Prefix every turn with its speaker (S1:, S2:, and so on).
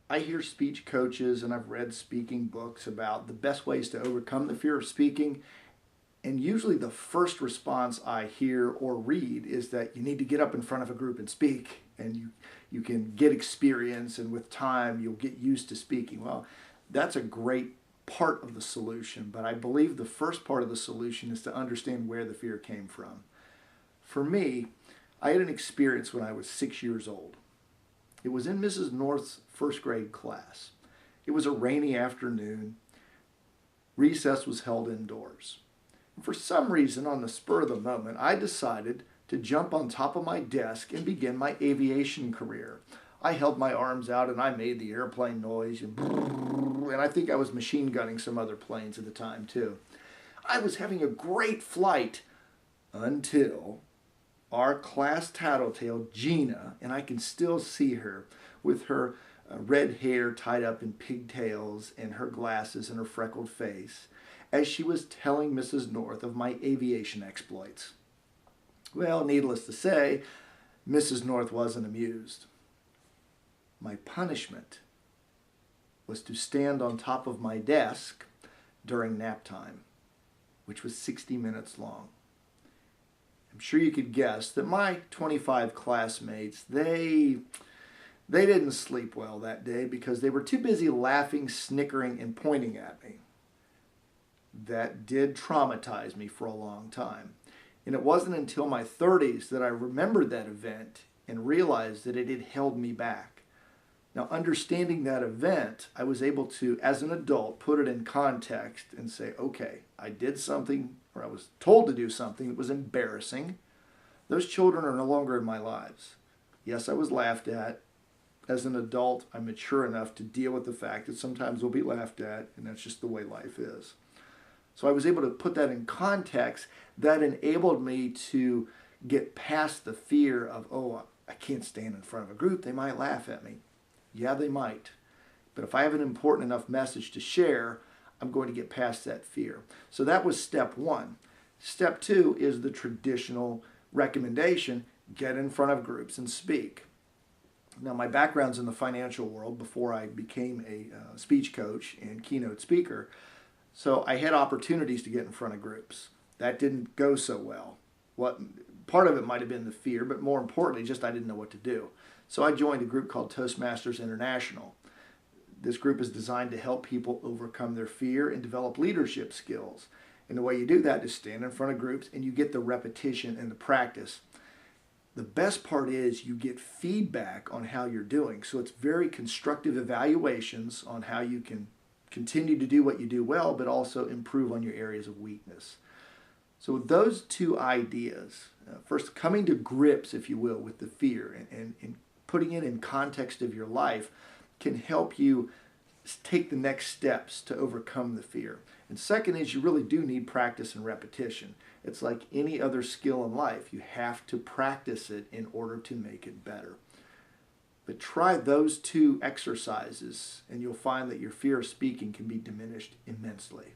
S1: I hear speech coaches and I've read speaking books about the best ways to overcome the fear of speaking. And usually the first response I hear or read is that you need to get up in front of a group and speak, and you can get experience, and with time you'll get used to speaking. Well, that's a great part of the solution, but I believe the first part of the solution is to understand where the fear came from. For me, I had an experience when I was 6 years old. It was in Mrs. North's first grade class. It was a rainy afternoon. Recess was held indoors. And for some reason, on the spur of the moment, I decided to jump on top of my desk and begin my aviation career. I held my arms out and I made the airplane noise, and I think I was machine gunning some other planes at the time too. I was having a great flight until our class tattletale, Gina, and I can still see her with her red hair tied up in pigtails and her glasses and her freckled face, as she was telling Mrs. North of my aviation exploits. Well, needless to say, Mrs. North wasn't amused. My punishment was to stand on top of my desk during nap time, which was 60 minutes long. I'm sure you could guess that my 25 classmates, they didn't sleep well that day because they were too busy laughing, snickering, and pointing at me. That did traumatize me for a long time. And it wasn't until my 30s that I remembered that event and realized that it had held me back. Now, understanding that event, I was able to, as an adult, put it in context and say, okay, I did something, or I was told to do something that was embarrassing. Those children are no longer in my lives. Yes, I was laughed at. As an adult, I'm mature enough to deal with the fact that sometimes we'll be laughed at, and that's just the way life is. So I was able to put that in context. That enabled me to get past the fear of, oh, I can't stand in front of a group. They might laugh at me. Yeah, they might. But if I have an important enough message to share, I'm going to get past that fear. So that was step one. Step two is the traditional recommendation: get in front of groups and speak. Now, my background's in the financial world before I became a speech coach and keynote speaker. So I had opportunities to get in front of groups. That didn't go so well. What part of it might have been the fear, but more importantly, just I didn't know what to do. So I joined a group called Toastmasters International. This group is designed to help people overcome their fear and develop leadership skills. And the way you do that is stand in front of groups and you get the repetition and the practice. The best part is you get feedback on how you're doing. So it's very constructive evaluations on how you can continue to do what you do well, but also improve on your areas of weakness. So with those two ideas, first coming to grips, if you will, with the fear and putting it in context of your life can help you take the next steps to overcome the fear. And second is you really do need practice and repetition. It's like any other skill in life. You have to practice it in order to make it better. But try those two exercises and you'll find that your fear of speaking can be diminished immensely.